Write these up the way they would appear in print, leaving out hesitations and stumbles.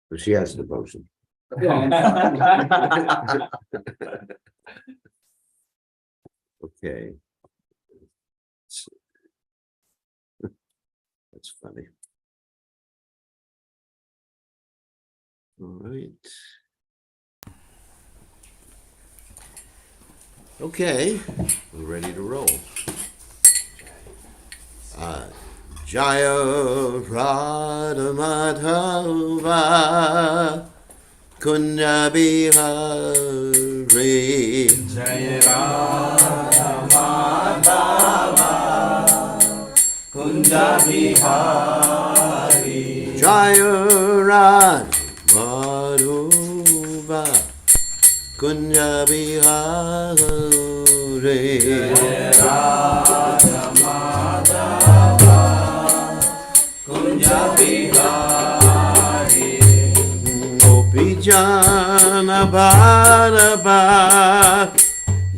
But she has devotion. Okay. That's funny. All right. Okay, we're ready to roll. Jaya Radha Madhava Kunja Bihari. Jaya Radha Madhava Kunja Bihari. Jaya Radha Madhava Kunja Bihari. Jaya Radha Madhava Kunja Bihari. Gopi Jana Bharaba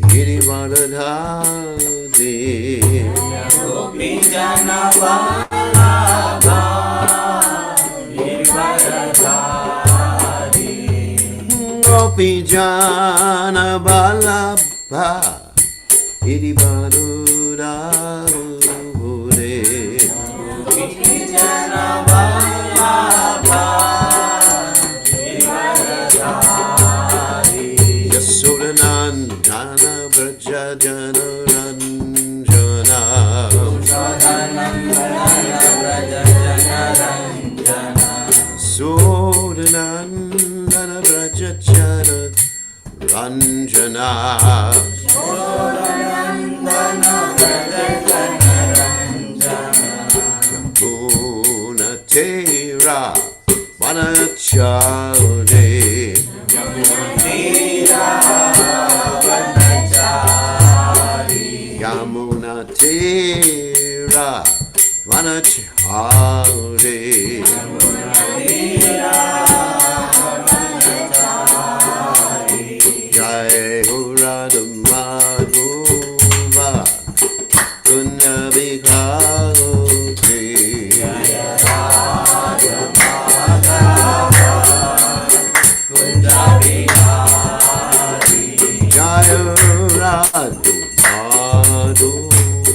Girivardhari. Gopi Jana Vallabha Girivardhari. Gopi Jana Vallabha Girivardhari. Gopi Jana Vallabha Girivardhari. Yasodanandana Braja Jana Ranjana. Sodanandana Braja Jana Ranjana. Tera Vanachari. Yamuna Tera Vanachari. Jai Radha Madhava Kunja Bihari. Jaya Radha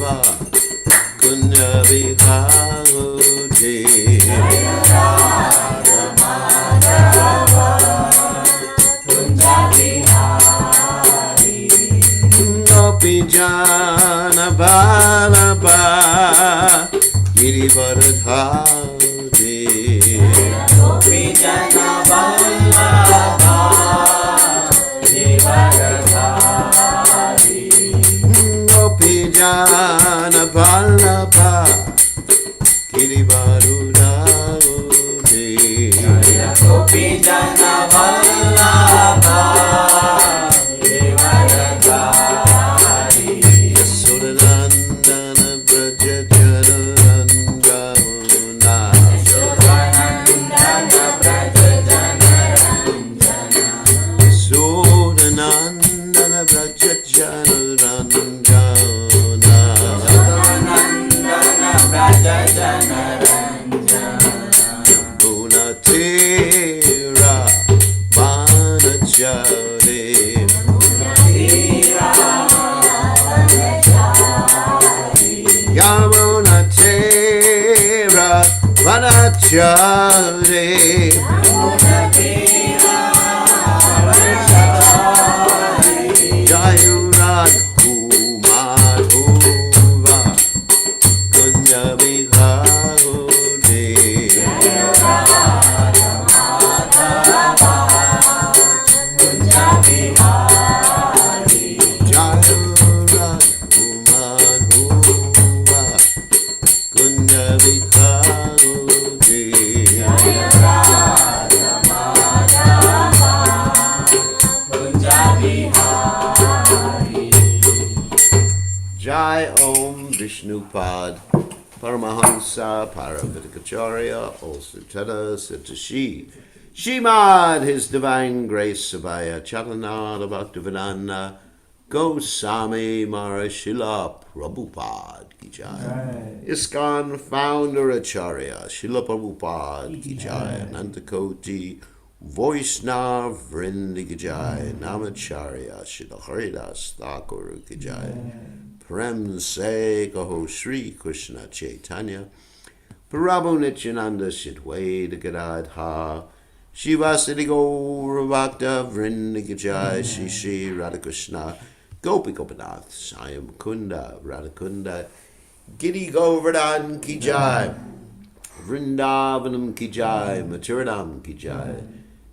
Madhava Kunja Bihari. Gopi Jana Vallabha Girivardhari. Gopi Jana Vallabha Girivardhari. Gopi Jana Vallabha Girivardhari. Gopi Jana Vallabha Girivardhari. Yasodanandana Braja Jana Ranjana. Sodanandana Braja Jana Ranjana. Yasodanandana Braja Jana Ranjana. Sodanandana Braja Jana Ranjana. Munatera Vanachari. Yamunatera Vanachari. Jaya Radha Madhava Kunja Bihari. Jaya Radha Madhava Kunja Bihari. Jai Om Vishnupad Paramahansa Paravatikacharya Olsutata Satashi Shimad His Divine Grace Sabaya Chalanada Bhaktivedanta Goswami Mahashila Prabhupada ki jai. ISKCON founder Acharya Srila Prabhupada ki jai. Anantakoti Vaishnava Vrindi ki jai. Namacharya Srila Haridas Thakur ki jai. Prem se kaho Sri Krishna Chaitanya Prabhu Nityananda Shidwaita Gadadha Shivasati Gaura Bhakta Vrinda ki jai. Shri Shri Radhakrishna Gopi Gopinath Sayam Kunda Radhakunda Giri Govardhan ki jai. Vrindavanam ki jai. Mathuradam ki jai.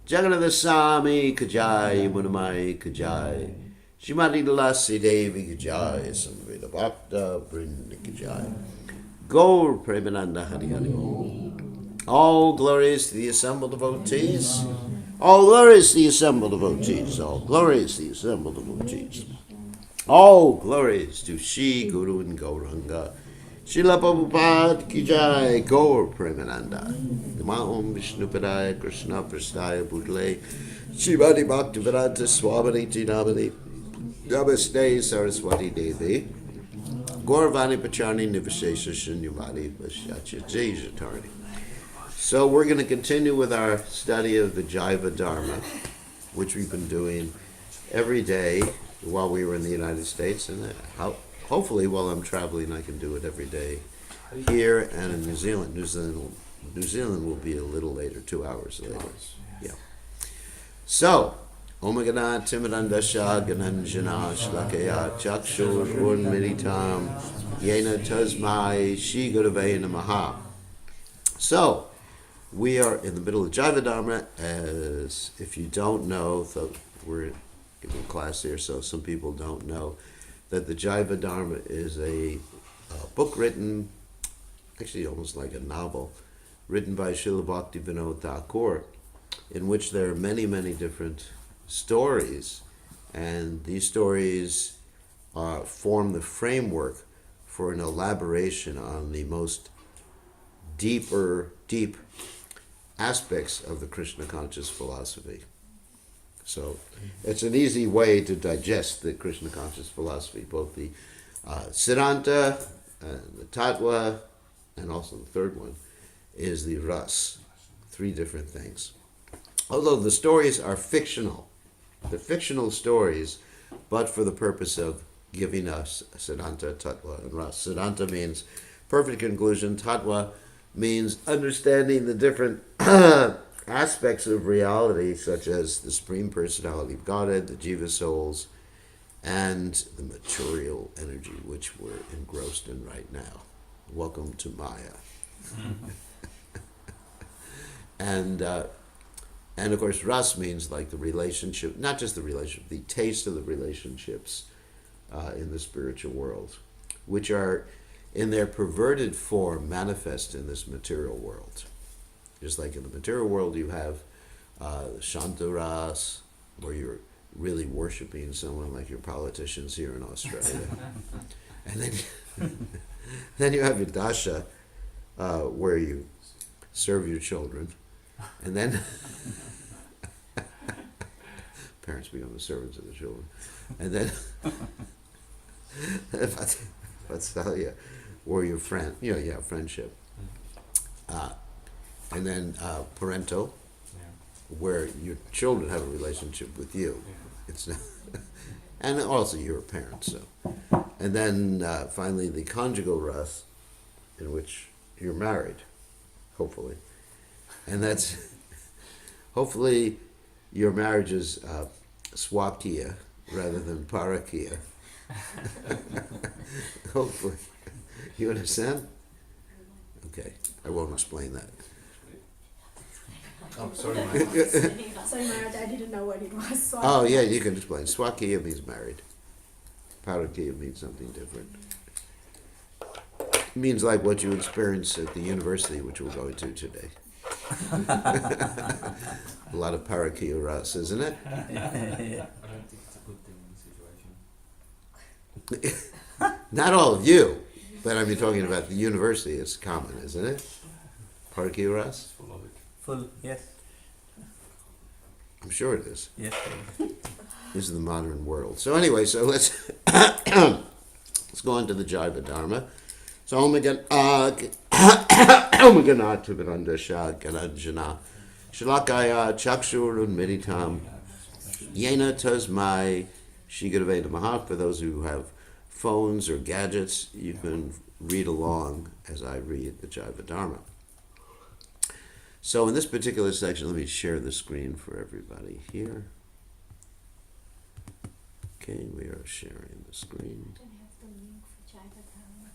Jagannath Swami ki jai. Munamai ki jai. Shrimati Tulasi Devi ki jai. Samveda Bhakta Vrinda ki jai. Gaur Premananda Hari Hari Om. All glories to the assembled devotees. All glories to the assembled devotees. All glories to the assembled devotees. All glories to Shri Guru and Gauranga. Srila Prabhupada ki jai. Gaur Premananda. Namo Om Vishnupadaya Krishna Prasthaya Bhutale Shrimati Bhaktivedanta Swamini Namani Namaste Saraswati Devi Gauravani Pachani Nivashesha Shunyavadi Vashyachya Jayatarni. So we're going to continue with our study of the Jaiva Dharma, which we've been doing every day while we were in the United States, and hopefully while I'm traveling I can do it every day here and in New Zealand. New Zealand will be a little later, 2 hours later. Yeah. So, Om Gana Timidandasha Gananjana Shlakaya Chakshur Urmiritam Yena Tasmai Shri Gurave Namaha. So, we are in the middle of Jaiva Dharma, as if you don't know, so we're giving a class here, so some people don't know that the Jaiva Dharma is a book written, actually almost like a novel, written by Srila Bhaktivinoda Thakur, in which there are many, many different stories, and these stories form the framework for an elaboration on the most deep aspects of the Krishna conscious philosophy. So it's an easy way to digest the Krishna conscious philosophy, both the Siddhanta, the Tattva, and also the third one is the Ras. 3 different things. Although the stories are fictional, they're fictional stories, but for the purpose of giving us Siddhanta, Tattva, and Ras. Siddhanta means perfect conclusion. Tattva means understanding the different aspects of reality, such as the Supreme Personality of Godhead, the Jiva souls, and the material energy, which we're engrossed in right now. Welcome to Maya. And of course, Ras means like the relationship, not just the relationship, the taste of the relationships in the spiritual world, which are in their perverted form manifest in this material world. Just like in the material world you have Shantaras, where you're really worshiping someone, like your politicians here in Australia. And then you have your Dasha, where you serve your children. And then parents become the servants of the children. And then Vatsalya, where your friend, you have friendship. And then Parento, where your children have a relationship with you. It's not, and also you're a parent. So, and then finally the conjugal ras, in which you're married, hopefully, and that's hopefully your marriage is swakiya rather than parakiya. Hopefully, you understand? Okay, I won't explain that. Oh, sorry, Sorry, Maharaj, I didn't know what it was. So Oh, yeah, you can explain. Swakiya means married. Parakiya means something different. It means like what you experience at the university, which we're going to today. A lot of parakiya ras, isn't it? I don't think it's a good thing in the situation. Not all of you, but I'm talking about the university. It's common, isn't it? Parakiya ras? Full of it. Full, yes. I'm sure it is. Yes. This is the modern world. So anyway, so let's let's go on to the Jaiva Dharma. So Omaganatu Garandasha Garanjana Shalakaya Chakshurun Meditam Yena Tasmai Shigadaveda Maha. For those who have phones or gadgets, you can read along as I read the Jaiva Dharma. So in this particular section, let me share the screen for everybody here. Okay, we are sharing the screen. I don't have the link for Jaiva Dharma.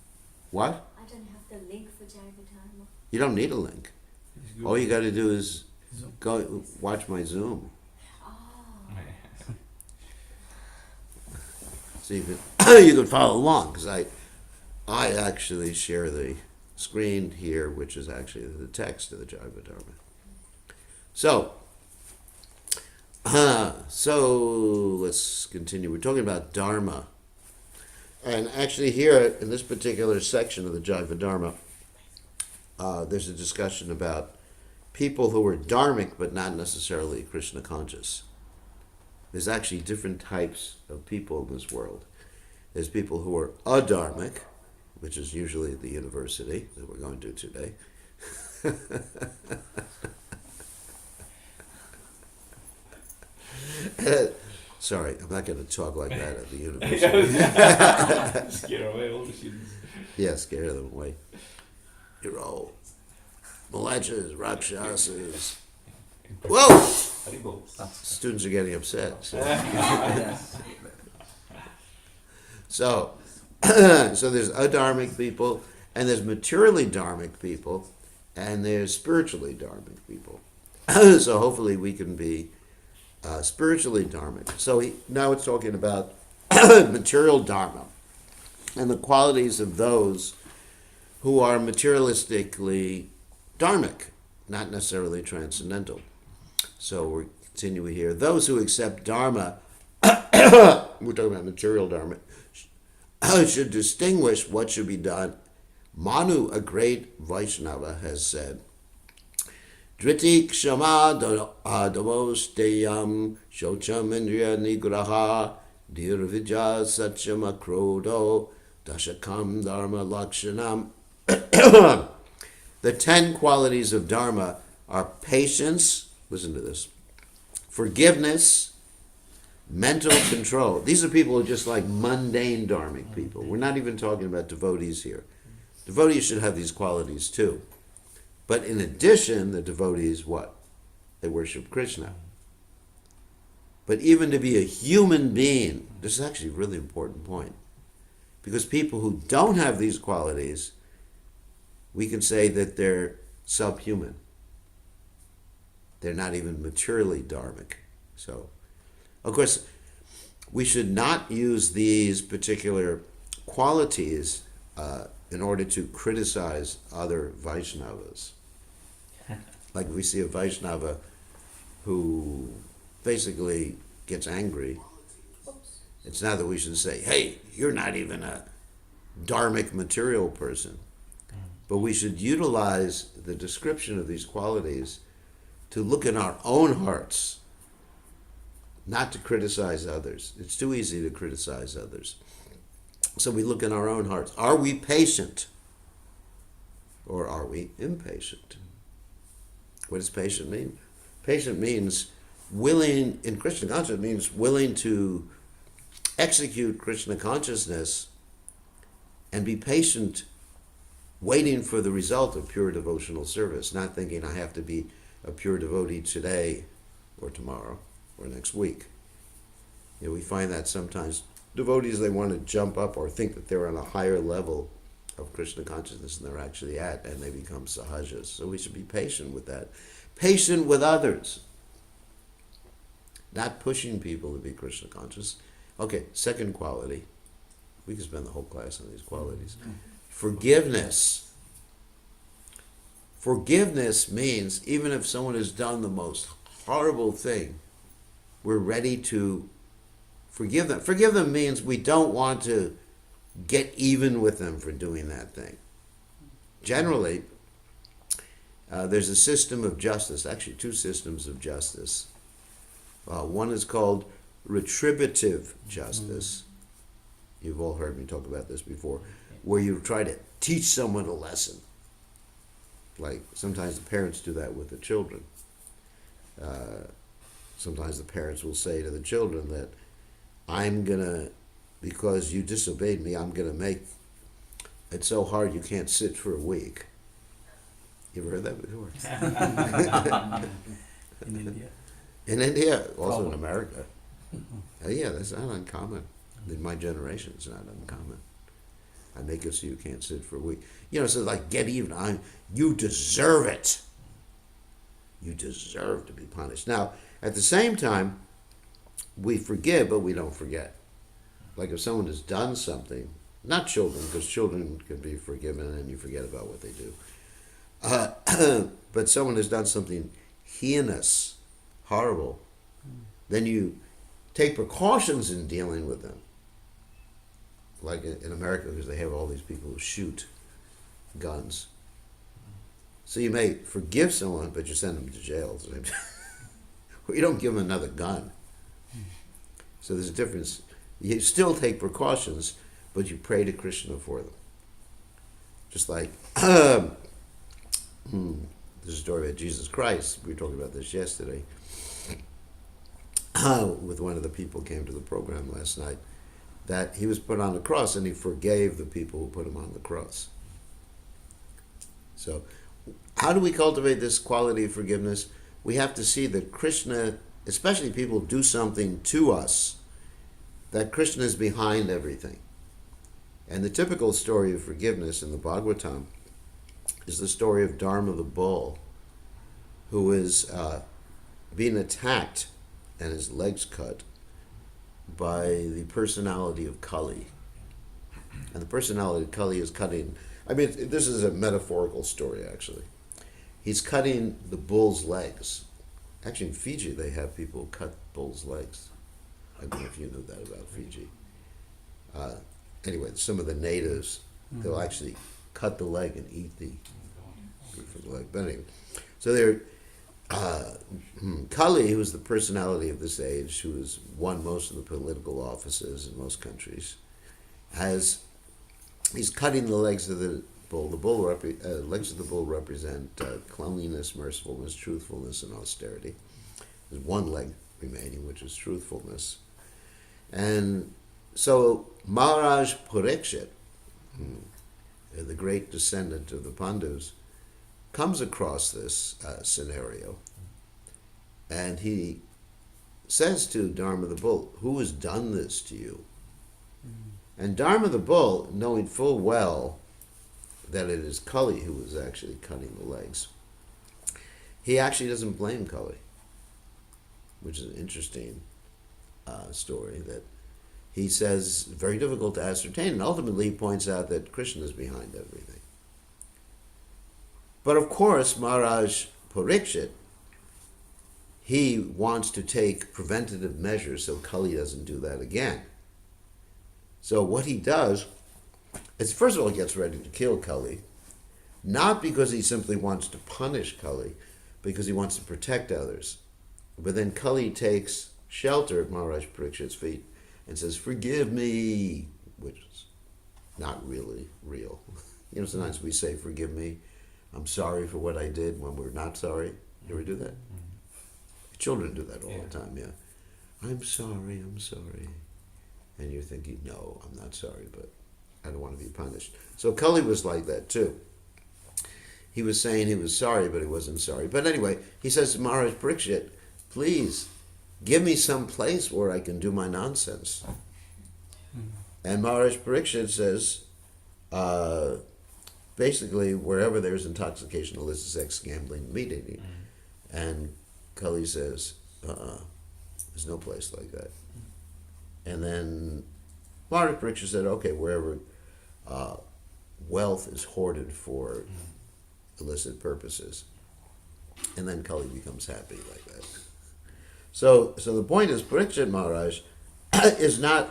What? I don't have the link for Jaiva Dharma. You don't need a link. All you got to do is go watch my Zoom. Oh. So you can you can follow along, because I actually share the screen here, which is actually the text of the Jaiva Dharma. So let's continue. We're talking about Dharma. And actually here, in this particular section of the Jaiva Dharma, there's a discussion about people who are dharmic but not necessarily Krishna conscious. There's actually different types of people in this world. There's people who are adharmic, which is usually the university that we're going to today. Sorry, I'm not going to talk like that at the university. Scare away all the students. Yeah, scare them away. You're all malachas, rakshasas. Whoa! Haribo. Students are getting upset. So, Yes. so there's adharmic people, and there's materially dharmic people, and there's spiritually dharmic people. So hopefully we can be spiritually dharmic. So now it's talking about material dharma and the qualities of those who are materialistically dharmic, not necessarily transcendental. So we're continuing here. Those who accept dharma, we're talking about material dharma, should distinguish what should be done. Manu, a great Vaishnava, has said, Driti kshama damosteyam shocham indriya nigraha dirvija satyam akrodo dashakam dharma lakshanam. The 10 qualities of dharma are patience, listen to this, forgiveness, mental control. These are people who are just like mundane dharmic people. We're not even talking about devotees here. Devotees should have these qualities too. But in addition, the devotees, what? They worship Krishna. But even to be a human being, this is actually a really important point. Because people who don't have these qualities, we can say that they're subhuman. They're not even materially dharmic. So, of course, we should not use these particular qualities in order to criticize other Vaishnavas. Like if we see a Vaishnava who basically gets angry, it's not that we should say, hey, you're not even a dharmic material person. But we should utilize the description of these qualities to look in our own hearts, not to criticize others. It's too easy to criticize others. So we look in our own hearts. Are we patient? Or are we impatient? What does patient mean? Patient means willing, in Krishna consciousness, means willing to execute Krishna consciousness and be patient, waiting for the result of pure devotional service, not thinking I have to be a pure devotee today or tomorrow or next week. You know, we find that sometimes devotees, they want to jump up or think that they're on a higher level of Krishna consciousness than they're actually at, and they become sahajas. So we should be patient with that. Patient with others. Not pushing people to be Krishna conscious. Okay, second quality. We could spend the whole class on these qualities. Forgiveness. Forgiveness means even if someone has done the most horrible thing, we're ready to forgive them. Forgive them means we don't want to get even with them for doing that thing. Generally, there's a system of justice, actually 2 systems of justice. One is called retributive justice. You've all heard me talk about this before, where you try to teach someone a lesson. Like sometimes the parents do that with the children. Sometimes the parents will say to the children that because you disobeyed me, I'm gonna make it so hard you can't sit for a week. You ever heard that before? In India. In India, also in America. Yeah, that's not uncommon. In my generation, it's not uncommon. I make it so you can't sit for a week. So like get even. You deserve it. You deserve to be punished. Now, at the same time, we forgive, but we don't forget. Like if someone has done something, not children, because children can be forgiven and you forget about what they do. But someone has done something heinous, horrible, then you take precautions in dealing with them. Like in America, because they have all these people who shoot guns. So you may forgive someone, but you send them to jail. Or you don't give them another gun. So there's a difference. You still take precautions, but you pray to Krishna for them. Just like there's a story about Jesus Christ. We were talking about this yesterday. With one of the people who came to the program last night, that he was put on the cross and he forgave the people who put him on the cross. So how do we cultivate this quality of forgiveness? We have to see that Krishna, especially people who do something to us, that Krishna is behind everything. And the typical story of forgiveness in the Bhagavatam is the story of Dharma the bull, who is being attacked and his legs cut by the personality of Kali. And the personality of Kali is cutting, this is a metaphorical story actually. He's cutting the bull's legs. Actually in Fiji they have people cut bulls' legs. I don't know if you knew that about Fiji. Anyway, some of the natives, they'll actually cut the leg and eat the leg. But anyway, so they're Kali, who is the personality of this age, who has won most of the political offices in most countries, he's cutting the legs of the bull. The legs of the bull represent cleanliness, mercifulness, truthfulness, and austerity. There's one leg remaining, which is truthfulness. And so Maharaj Parikshit, the great descendant of the Pandus, comes across this scenario, and he says to Dharma the bull, "Who has done this to you?" And Dharma the bull, knowing full well that it is Kali who is actually cutting the legs, he actually doesn't blame Kali, which is an interesting story that he says very difficult to ascertain, and ultimately he points out that Krishna is behind everything. But of course, Maharaj Parikshit, he wants to take preventative measures so Kali doesn't do that again. So what he does is, first of all, he gets ready to kill Kali, not because he simply wants to punish Kali, because he wants to protect others. But then Kali takes shelter at Maharaj Parikshit's feet and says, "Forgive me," which is not really real. Sometimes we say, "Forgive me, I'm sorry for what I did," when we're not sorry. You ever do that? Children do that all the time, yeah. I'm sorry. And you're thinking, no, I'm not sorry, but I don't want to be punished. So Kali was like that too. He was saying he was sorry, but he wasn't sorry. But anyway, he says to Maharaj Parikshit, "Please, give me some place where I can do my nonsense." And Maharaj Parikshit says, basically, wherever there's intoxication, illicit sex, gambling, meat eating. And Kali says, there's no place like that. And then Maharaj Parikshit said, okay, wherever wealth is hoarded for illicit purposes. And then Kali becomes happy like that. So the point is, Parikshit Maharaj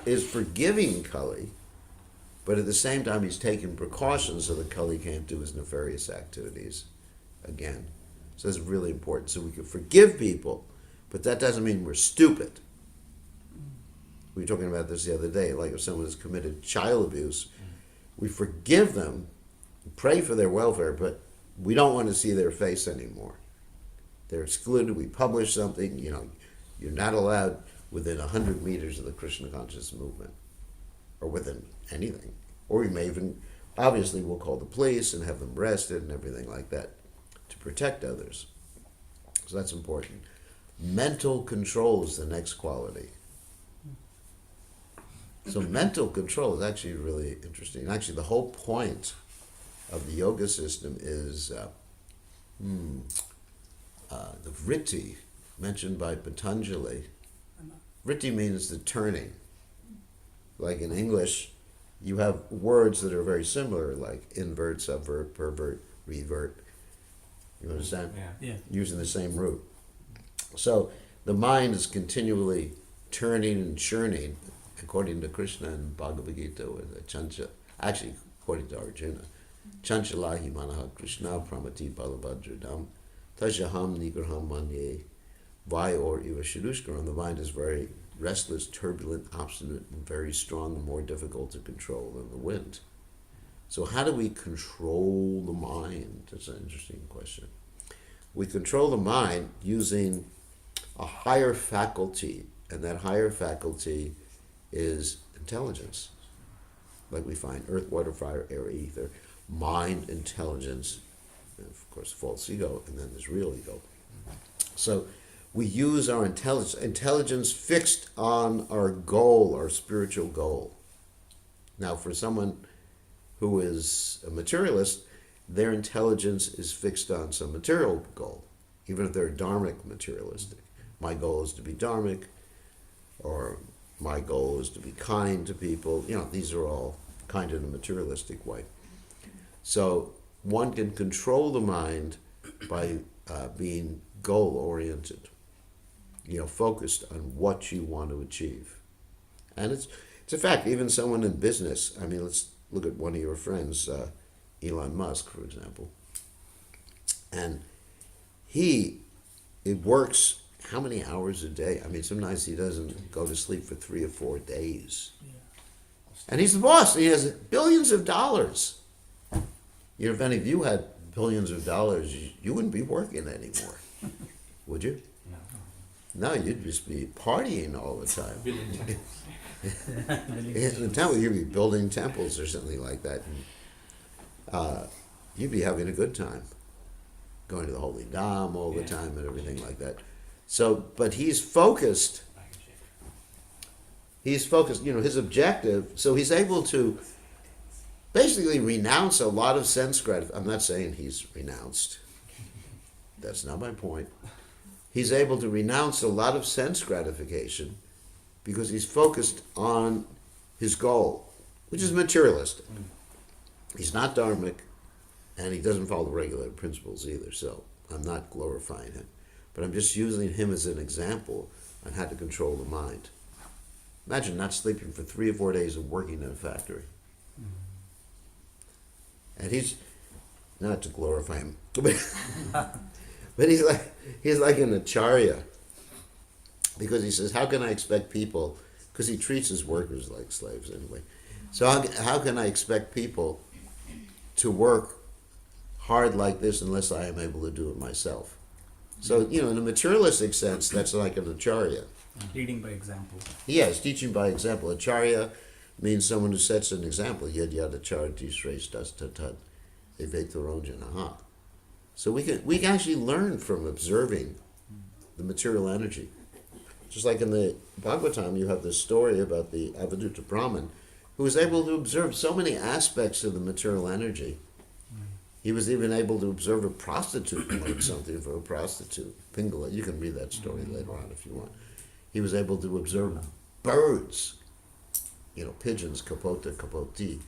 is forgiving Kali, but at the same time he's taking precautions so that Kali can't do his nefarious activities again. So it's really important. So we can forgive people, But that doesn't mean we're stupid. We were talking about this the other day, like if someone has committed child abuse, we forgive them, pray for their welfare, but we don't want to see their face anymore. They're excluded. We publish something, you're not allowed within 100 meters of the Krishna conscious movement, or within anything. Or we may even, obviously we'll call the police and have them arrested and everything like that to protect others. So that's important. Mental control is the next quality. So mental control is actually really interesting. Actually, the whole point of the yoga system is the vritti mentioned by Patanjali. Vritti means the turning. Like in English, you have words that are very similar, like invert, subvert, pervert, revert. You understand? Yeah. Using the same root. So the mind is continually turning and churning, according to Krishna and Bhagavad Gita, with actually according to Arjuna. Chanchalahi manaha Krishna pramati balabhadradam tajaham nigraham manye vai or iva shirushkaram. The mind is very restless, turbulent, obstinate, and very strong and more difficult to control than the wind. So how do we control the mind? That's an interesting question. We control the mind using a higher faculty, and that higher faculty is intelligence. Like we find earth, water, fire, air, ether, mind, intelligence, and of course false ego, and then there's real ego. So we use our intelligence fixed on our goal, our spiritual goal. Now for someone who is a materialist, their intelligence is fixed on some material goal, even if they're dharmic materialistic. My goal is to be dharmic, or my goal is to be kind to people. These are all kind in a materialistic way. So one can control the mind by being goal-oriented, focused on what you want to achieve. And it's a fact, even someone in business, let's look at one of your friends, Elon Musk, for example. And it works how many hours a day? Sometimes he doesn't go to sleep for 3 or 4 days. Yeah. And he's the boss. He has billions of dollars. If any of you had billions of dollars, you wouldn't be working anymore, would you? No, you'd just be partying all the time. In the temple, you'd be building temples or something like that. And, you'd be having a good time, going to the Holy Dham all the time and everything like that. So, but he's focused, his objective, so he's able to basically renounce a lot of sense gratification. I'm not saying he's renounced. That's not my point. He's able to renounce a lot of sense gratification because he's focused on his goal, which is materialistic. He's not dharmic, and he doesn't follow the regulative principles either, so I'm not glorifying him. But I'm just using him as an example on how to control the mind. Imagine not sleeping for 3 or 4 days and working in a factory. And he's, not to glorify him, but he's like an acharya. Because he says, how can I expect people, because he treats his workers like slaves anyway. So how can I expect people to work hard like this unless I am able to do it myself? So, in a materialistic sense, that's like an acharya. Leading by example. Yes, teaching by example. Acharya means someone who sets an example. Yad yad acharati shreshtas tatad evetorojanaha. So we can actually learn from observing the material energy. Just like in the Bhagavatam, you have this story about the Avaduta Brahman who was able to observe so many aspects of the material energy. He was even able to observe a prostitute and learn something from a prostitute. Pingala, you can read that story later on if you want. He was able to observe birds, pigeons, kapota, kapoti,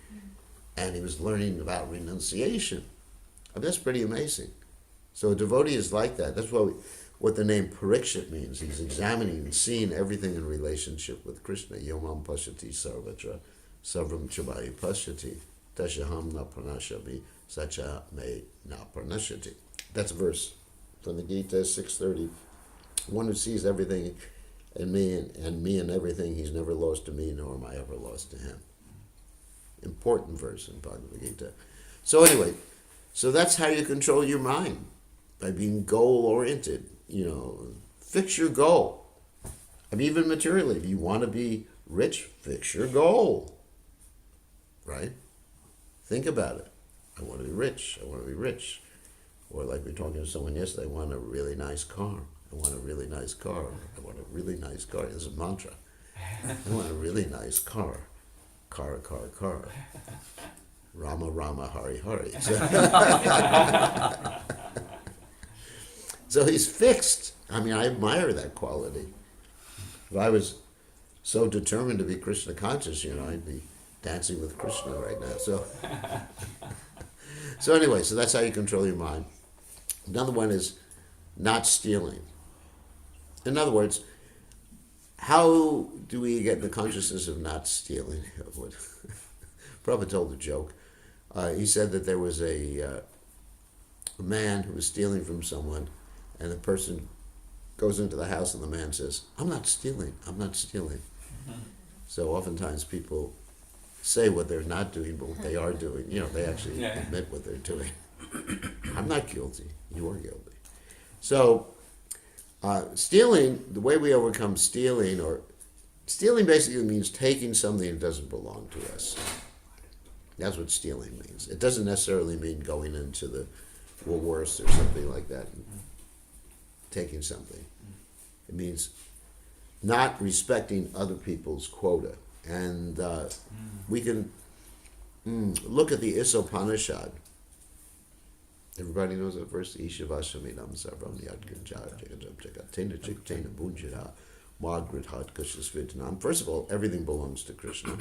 and he was learning about renunciation. That's pretty amazing. So a devotee is like that. That's what the name Parikshit means. He's examining and seeing everything in relationship with Krishna. Yomam pashyati sarvatra sarvam chabai pashyati tashaham na pranashami sacha me na pranashyati. That's a verse from the Gita 6:30. One who sees everything in me and me in everything, he's never lost to me, nor am I ever lost to him. Important verse in Bhagavad Gita. So anyway, so that's how you control your mind, by being goal-oriented. Fix your goal. I mean, even materially, if you want to be rich, fix your goal. Right? Think about it. I want to be rich. I want to be rich. Or like we were talking to someone yesterday, I want a really nice car. I want a really nice car. I want a really nice car. This is a mantra. I want a really nice car. Car. Rama, Rama, Hari, Hari. So he's fixed. I mean, I admire that quality. If I was so determined to be Krishna conscious, I'd be dancing with Krishna right now. So anyway, so that's how you control your mind. Another one is not stealing. In other words, how do we get the consciousness of not stealing? Prabhupada told a joke. He said that there was a man who was stealing from someone, and the person goes into the house and the man says, I'm not stealing. So oftentimes people say what they're not doing, but what they are doing. They actually admit what they're doing. I'm not guilty. You are guilty. So stealing, the way we overcome stealing basically means taking something that doesn't belong to us. That's what stealing means. It doesn't necessarily mean going into the Woolworths or something like that and taking something. It means not respecting other people's quota. And we can look at the Isopanishad. Everybody knows that verse, Ishavashamidam sarvam yadganjara jagatena chiktena bunjira magridhat kashasvitanam. First of all, everything belongs to Krishna.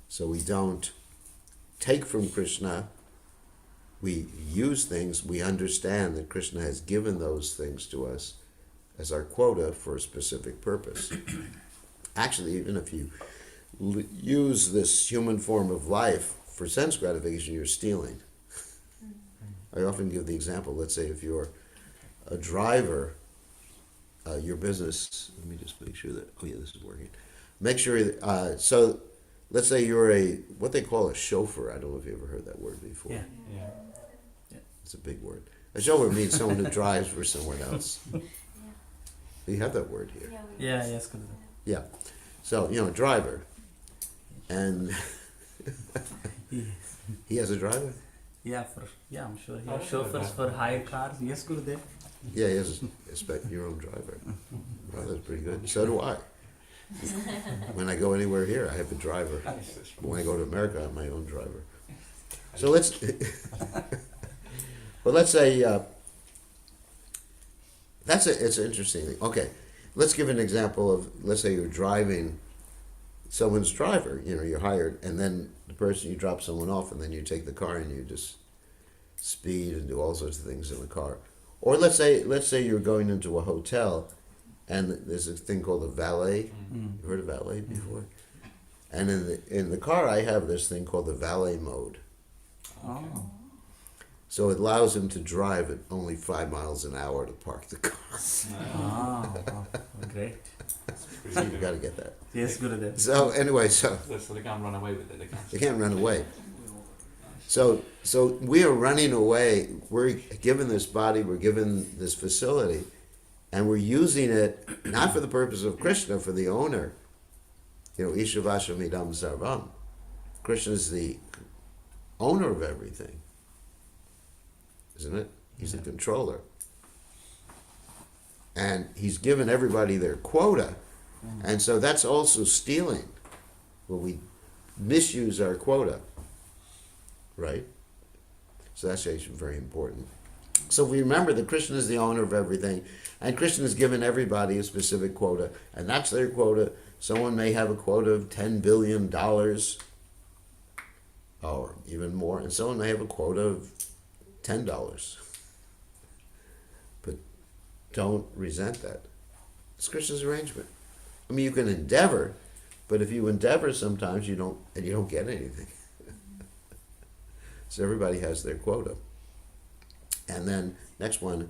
So we don't take from Krishna. We use things. We understand that Krishna has given those things to us as our quota for a specific purpose. Actually, even if you use this human form of life for sense gratification, you're stealing. I often give the example, let's say if you're a driver, your business, let me just make sure that, this is working. Make sure, so let's say you're what they call a chauffeur. I don't know if you ever heard that word before. Yeah. It's a big word. A chauffeur means someone who drives for someone else. You have that word here. Yes. Yeah. So, a driver. And he has a driver? I'm sure he has chauffeurs for hire cars. Yes, Gurudev. Yeah, he has your own driver. Well, that's pretty good. So do I. When I go anywhere here, I have a driver. But when I go to America, I have my own driver. So let's say it's an interesting thing. Okay, let's give an example of, let's say you're driving someone's driver, you're hired, and then the person, you drop someone off, and then you take the car and you just speed and do all sorts of things in the car. Or let's say you're going into a hotel, and there's a thing called a valet. You heard of valet before? And in the car, I have this thing called the valet mode. Oh. So it allows him to drive at only 5 miles an hour to park the car. Great. So you've got to get that. Yes, Gurudev. So anyway, so they can't run away with it. they can't run away. So we are running away. We're given this body, we're given this facility, and we're using it not for the purpose of Krishna, for the owner. Ishavashamidam sarvam. Krishna is the owner of everything, isn't it? He's the controller. And he's given everybody their quota. And so that's also stealing, when we misuse our quota, right? So that's actually very important. So we remember that Krishna is the owner of everything, and Krishna has given everybody a specific quota, and that's their quota. Someone may have a quota of $10 billion, or even more, and someone may have a quota of $10. But don't resent that. It's Krishna's arrangement. I mean, you can endeavor, but if you endeavor, sometimes you don't get anything. So everybody has their quota. And then next one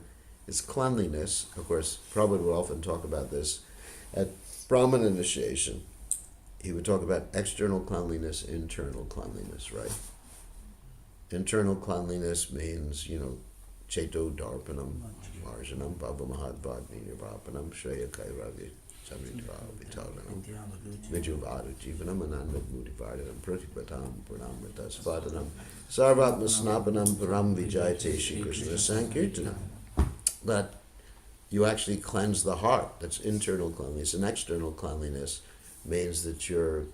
is cleanliness. Of course, Prabhupada would often talk about this at Brahman initiation. He would talk about external cleanliness, internal cleanliness, right? Internal cleanliness means, Cheto Darpanam, Marjanam, Baba Mahatbhagni Nirvapanam, Shreya Kairavi, Samritva Vitaranam, Vijuvada Jivanam, Ananda Mudivardhanam, Pratipatam, Pranamrita Svadanam, Sarvatma Snapanam, Param Vijayate Shri Krishna Sankirtanam. That you actually cleanse the heart. That's internal cleanliness. And external cleanliness means that you're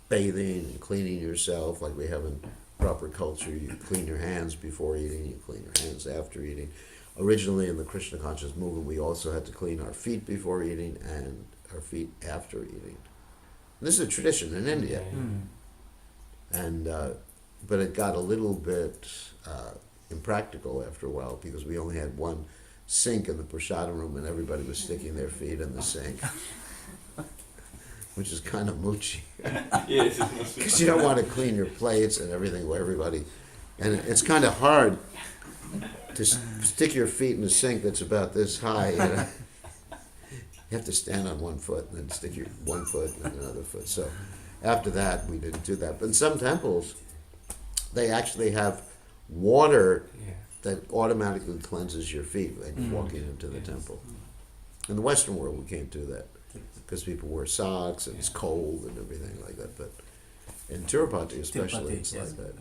bathing and cleaning yourself, like we have in proper culture. You clean your hands before eating, you clean your hands after eating. Originally in the Krishna conscious movement, we also had to clean our feet before eating and our feet after eating. This is a tradition in India. And but it got a little bit impractical after a while, because we only had one sink in the prasadam room and everybody was sticking their feet in the sink, which is kind of moochy. Yes, Because you don't want to clean your plates and everything where everybody, and it's kind of hard to stick your feet in a sink that's about this high. You have to stand on one foot and then stick your one foot and then another foot. So after that, we didn't do that. But in some temples, they actually have water that automatically cleanses your feet when you're walking into the temple. In the Western world, we can't do that because people wear socks and it's cold and everything like that. But in Tirupati especially, it's like that.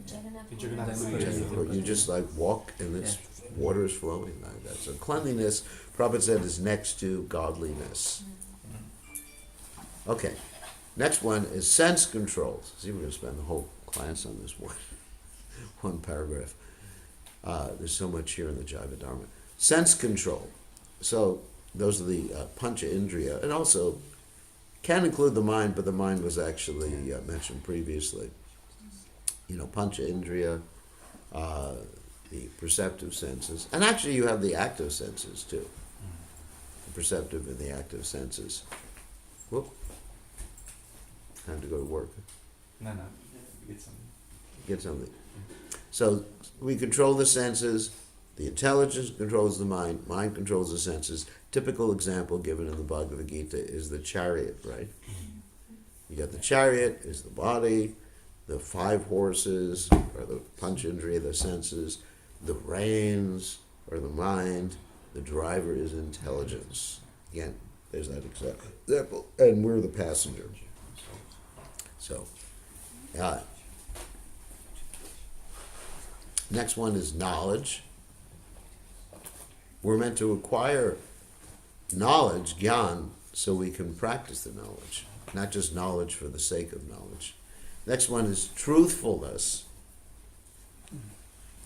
You just like walk and it's water is flowing like that. So cleanliness, Prabhupada said, is next to godliness. Okay, next one is sense controls. See, we're going to spend the whole class on this one paragraph. There's so much here in the Jaiva Dharma. Sense control. So those are the pancha indriya, and also can include the mind, but the mind was actually mentioned previously. Pancha indriya, the perceptive senses, and actually you have the active senses too. The perceptive and the active senses. Whoop. Time to go to work. No, get some. Get something. So we control the senses, the intelligence controls the mind controls the senses. Typical example given in the Bhagavad Gita is the chariot, right? You got the chariot is the body, the 5 horses are the panchendriya, the senses, the reins are the mind, the driver is intelligence. Again, there's that example, and we're the passenger. So, next one is knowledge. We're meant to acquire knowledge, gyan, so we can practice the knowledge, not just knowledge for the sake of knowledge. Next one is truthfulness.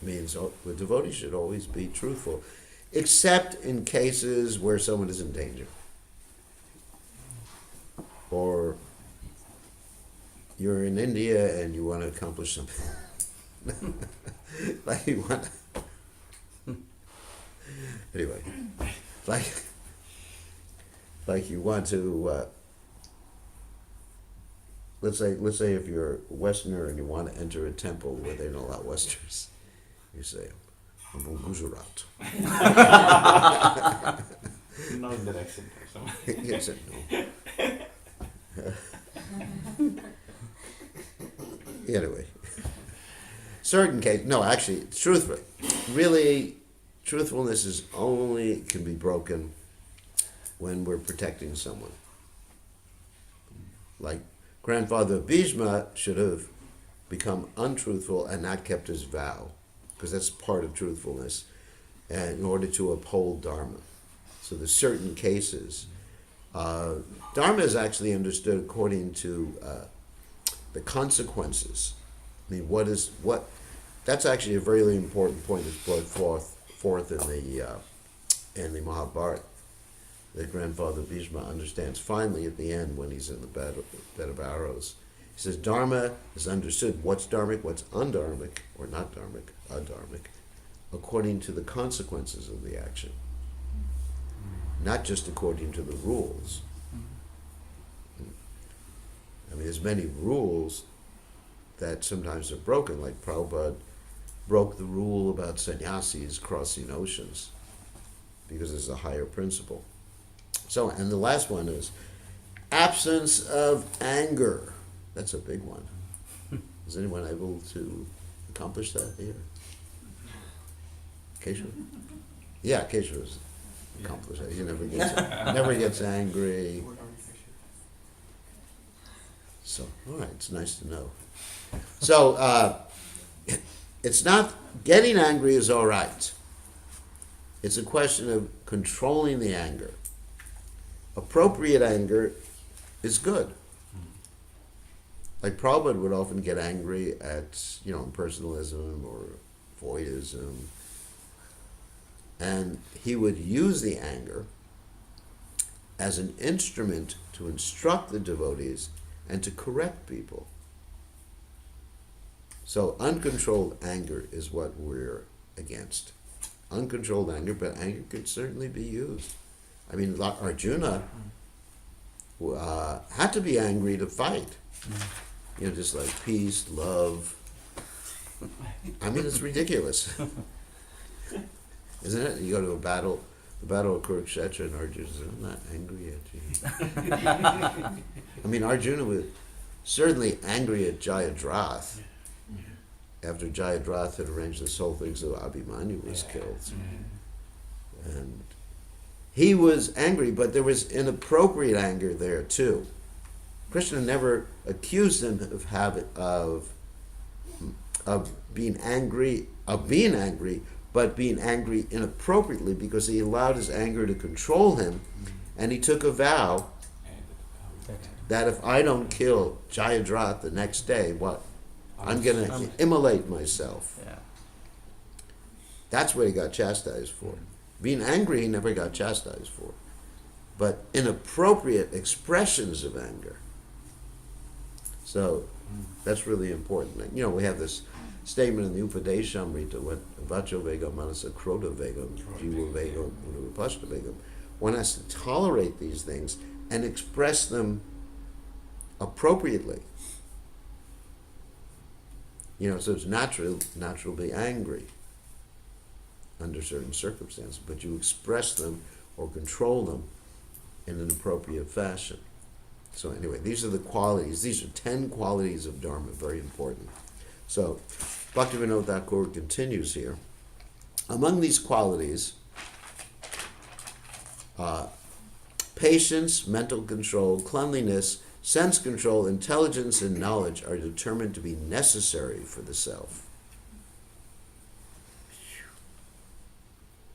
Means the devotee should always be truthful, except in cases where someone is in danger. Or you're in India and you want to accomplish something. Like you want anyway, like you want to let's say if you're a Westerner and you want to enter a temple where they don't allow Westerners, you say, I'm from Gujarat. No direction or something. He said no. Anyway, certain case, no, actually, truthfully, really, truthfulness is only can be broken when we're protecting someone. Like Grandfather Bhishma should have become untruthful and not kept his vow, because that's part of truthfulness, and in order to uphold Dharma. So there's certain cases. Dharma is actually understood according to the consequences. I mean, that's actually a very important point that's brought forth in the Mahabharata, that Grandfather Bhishma understands finally at the end when he's in the bed of arrows. He says Dharma is understood, what's dharmic, what's undharmic, or not dharmic, adharmic, according to the consequences of the action, not just according to the rules. I mean, there's many rules that sometimes are broken, like Prabhupada broke the rule about sannyasis crossing oceans. because it's a higher principle. So, and the last one is absence of anger. That's a big one. Is anyone able to accomplish that here? Keshav? Yeah, Keshav's accomplished that. He never gets angry. So, all right, it's nice to know. So, it's not, getting angry is all right. It's a question of controlling the anger. Appropriate anger is good. Like Prabhupada would often get angry at, impersonalism or voidism. And he would use the anger as an instrument to instruct the devotees and to correct people. So uncontrolled anger is what we're against. Uncontrolled anger, but anger could certainly be used. I mean, Arjuna had to be angry to fight. Just like peace, love. I mean, it's ridiculous. Isn't it? You go to the battle of Kurukshetra, and Arjuna says, I'm not angry at you. I mean, Arjuna was certainly angry at Jayadratha after Jayadratha had arranged this whole thing so Abhimanyu was killed. And he was angry, but there was inappropriate anger there too. Krishna never accused him of being angry, but being angry inappropriately, because he allowed his anger to control him, and he took a vow that if I don't kill Jayadratha the next day, what? I'm going to immolate myself. Yeah. That's what he got chastised for. Being angry, he never got chastised for. But inappropriate expressions of anger. So that's really important. We have this statement in the Upadeshamrita, Vacho Vegam, Manasa Krota Vegam, Jiva Vegam, Unavapashta Vegam. One has to tolerate these things and express them appropriately. So it's natural to be angry under certain circumstances, but you express them or control them in an appropriate fashion. So anyway, these are the qualities. These are 10 qualities of Dharma, very important. So Bhaktivinoda Thakur continues here. Among these qualities, patience, mental control, cleanliness, sense control, intelligence, and knowledge are determined to be necessary for the self.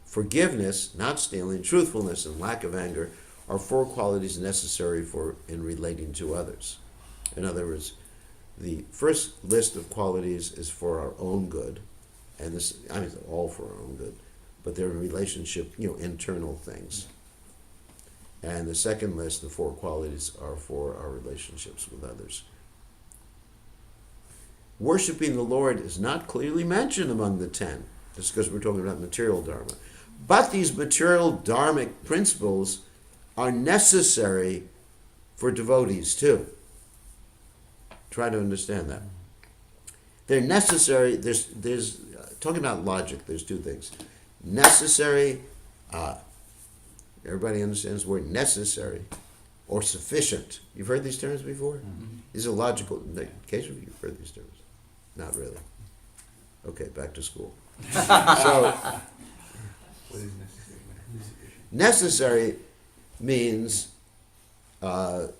Forgiveness, not stealing, truthfulness, and lack of anger are 4 qualities necessary in relating to others. In other words, the first list of qualities is for our own good, and all for our own good, but they're in relationship, internal things. And the second list, the 4 qualities, are for our relationships with others. Worshipping the Lord is not clearly mentioned among the 10, just because we're talking about material dharma. But these material dharmic principles are necessary for devotees too. Try to understand that. They're necessary. There's talking about logic, there's 2 things. Necessary, everybody understands the word necessary, or sufficient. You've heard these terms before? Mm-hmm. These are logical. Occasionally you've heard these terms. Not really. Okay, back to school. So, What is necessary? necessary means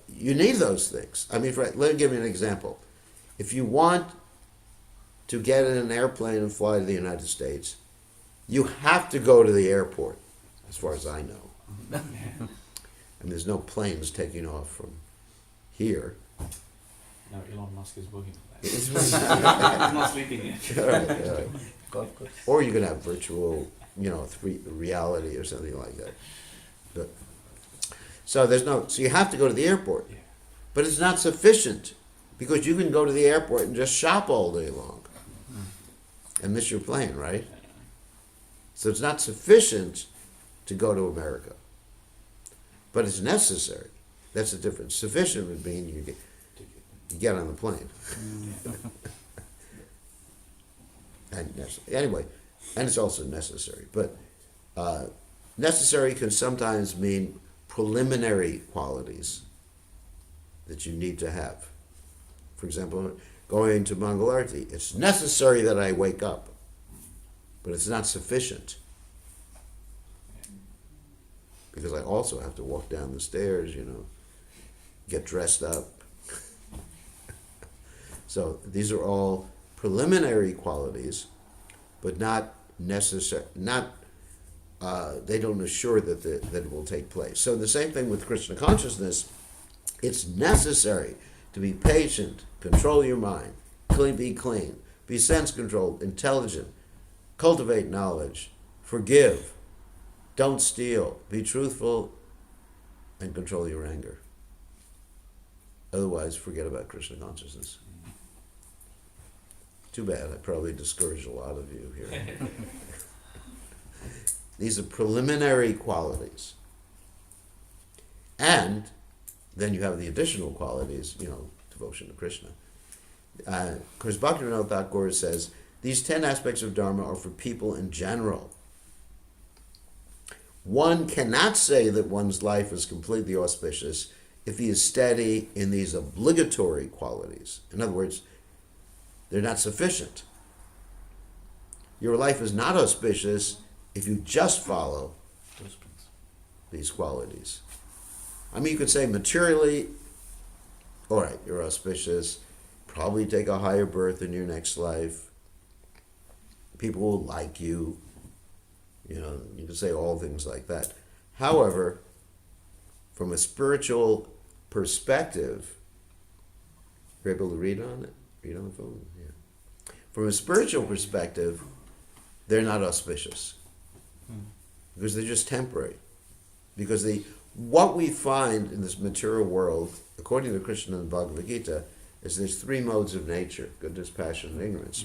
you need those things. I mean, let me give you an example. If you want to get in an airplane and fly to the United States, you have to go to the airport, as far as I know. And there's no planes taking off from here. No, Elon Musk is working for that. It's- He's not sleeping yet. all right. Or you can have virtual, reality or something like that. But so you have to go to the airport, Yeah. but it's not sufficient, because you can go to the airport and just shop all day long and miss your plane, right? So it's not sufficient to go to America, but it's necessary. That's the difference. Sufficient would mean you get on the plane. And anyway, and it's also necessary. But necessary can sometimes mean preliminary qualities that you need to have. For example, going to Mangalarti, it's necessary that I wake up, but it's not sufficient. Because I also have to walk down the stairs, get dressed up. So these are all preliminary qualities, but not necessary. They don't assure that it will take place. So the same thing with Krishna consciousness. It's necessary to be patient, control your mind, be clean, be sense-controlled, intelligent, cultivate knowledge, forgive, don't steal, be truthful, and control your anger. Otherwise, forget about Krishna consciousness. Too bad, I probably discouraged a lot of you here. These are preliminary qualities. And then you have the additional qualities, devotion to Krishna. Because Bhaktivinoda Thakur says, these 10 aspects of Dharma are for people in general. One cannot say that one's life is completely auspicious if he is steady in these obligatory qualities. In other words, they're not sufficient. Your life is not auspicious if you just follow these qualities. I mean, you could say materially, all right, you're auspicious, probably take a higher birth in your next life, people will like you, you can say all things like that. However, from a spiritual perspective, you're able to read on it? Read on the phone? Yeah. From a spiritual perspective, they're not auspicious. Because they're just temporary. Because what we find in this material world, according to Krishna and Bhagavad Gita, is there's 3 modes of nature: goodness, passion, and ignorance.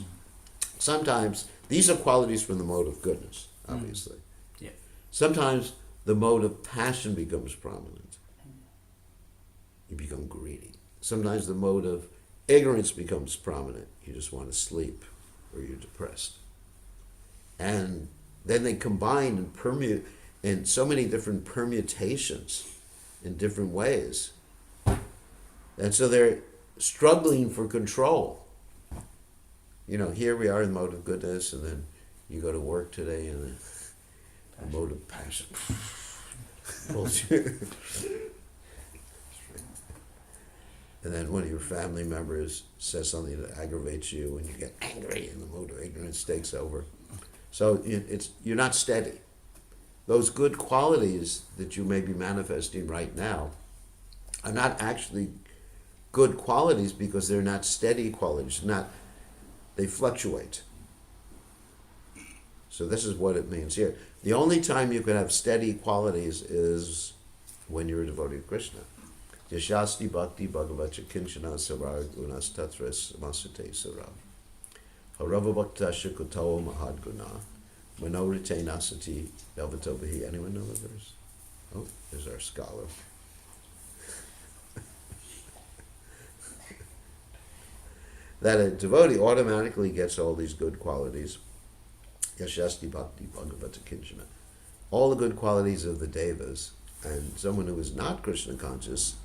Sometimes these are qualities from the mode of goodness, obviously. Yeah. Sometimes the mode of passion becomes prominent. You become greedy. Sometimes the mode of ignorance becomes prominent. You just want to sleep, or you're depressed. And then they combine and permeate in so many different permutations in different ways. And so they're struggling for control. Here we are in the mode of goodness, and then you go to work today in a mode of passion. Bullshit. And then one of your family members says something that aggravates you, and you get angry, and the mode of ignorance takes over. So you're not steady. Those good qualities that you may be manifesting right now are not actually good qualities because they're not steady qualities. They fluctuate. So this is what it means here. The only time you can have steady qualities is when you're a devotee of Krishna. Yashasti bhakti bhagavacha kinchana sarar gunas tatras masute sarar. Harava bhaktasya kutao mahadguna. Manorite nasati velvatobahi. Anyone know the verse? Oh, there's our scholar. That a devotee automatically gets all these good qualities. Yashasti bhakti bhagavata kinchana. All the good qualities of the devas. And someone who is not Krishna conscious,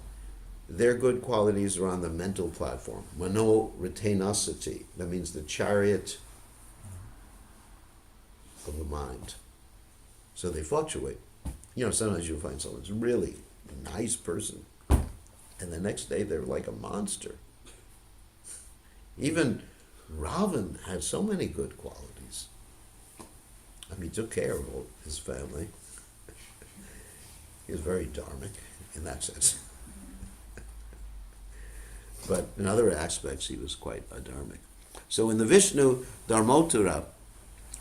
their good qualities are on the mental platform. Mano reteinasati. That means the chariot of the mind. So they fluctuate. Sometimes you'll find someone's really a nice person, and the next day they're like a monster. Even Ravan had so many good qualities. I mean, he took care of his family. He was very dharmic in that sense. But in other aspects, he was quite adharmic. So in the Vishnu Dharmottara,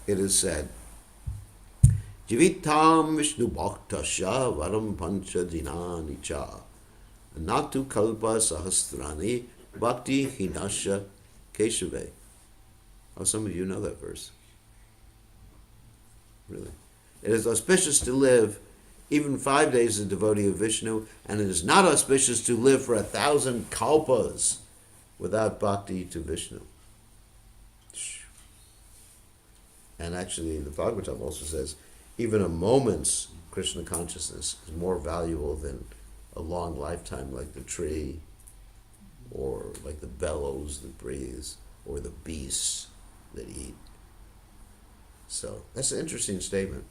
it is said, Jivitam Vishnu Bhaktasya Varam Pancha Dinani Cha Natu Kalpa Sahasrani Bhakti Hinasya Keshave. Oh, some of you know that verse. Really. It is auspicious to live even 5 days as a devotee of Vishnu, and it is not auspicious to live for 1,000 kalpas without bhakti to Vishnu. And actually, the Bhagavatam also says, even a moment's Krishna consciousness is more valuable than a long lifetime like the tree, or like the bellows that breathes, or the beasts that eat. So that's an interesting statement.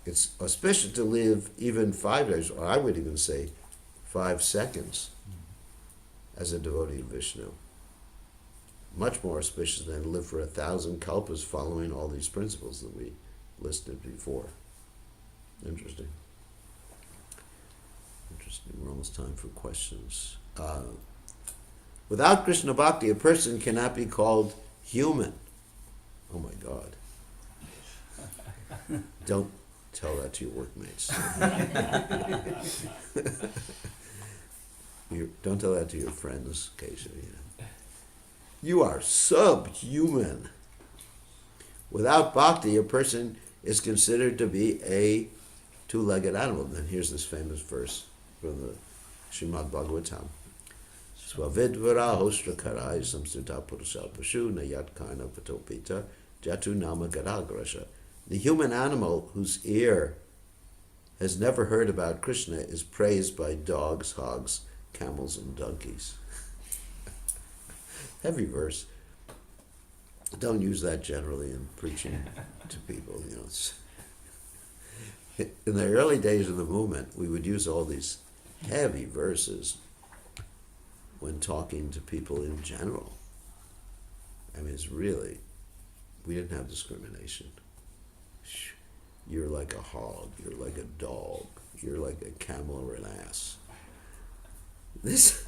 It's auspicious to live even 5 days, or I would even say 5 seconds, as a devotee of Vishnu. Much more auspicious than to live for 1,000 kalpas following all these principles that we listed before. Interesting. Interesting. We're almost time for questions. Without Krishna Bhakti, a person cannot be called human. Oh my God. Don't tell that to your workmates. Don't tell that to your friends, Kesha. You are subhuman. Without bhakti, a person is considered to be a two-legged animal. And here's this famous verse from the Srimad Bhagavatam. Svavidvara hostrakarai samsita purusa pashu nayat karna patopita jatu nama gadagrasha. The human animal whose ear has never heard about Krishna is praised by dogs, hogs, camels, and donkeys. Heavy verse. Don't use that generally in preaching to people. In the early days of the movement, we would use all these heavy verses when talking to people in general. I mean, it's really, we didn't have discrimination. You're like a hog, you're like a dog, you're like a camel or an ass. This,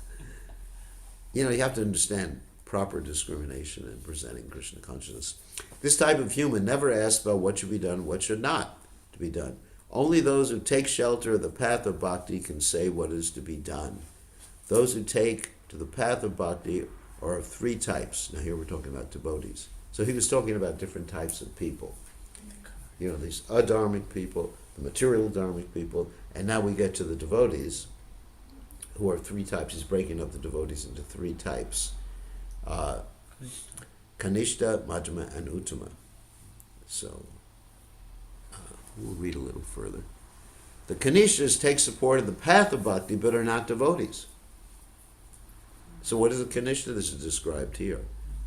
you have to understand proper discrimination in presenting Krishna consciousness. This type of human never asks about what should be done, what should not to be done. Only those who take shelter of the path of bhakti can say what is to be done. Those who take to the path of bhakti are of 3 types. Now here we're talking about devotees. So he was talking about different types of people. These adharmic people, the material dharmic people, and now we get to the devotees, who are 3 types. He's breaking up the devotees into 3 types. Kanishta, Madhyama, and Uttama. So, we'll read a little further. The Kanishtas take support of the path of bhakti, but are not devotees. So what is a Kanishta? This is described here.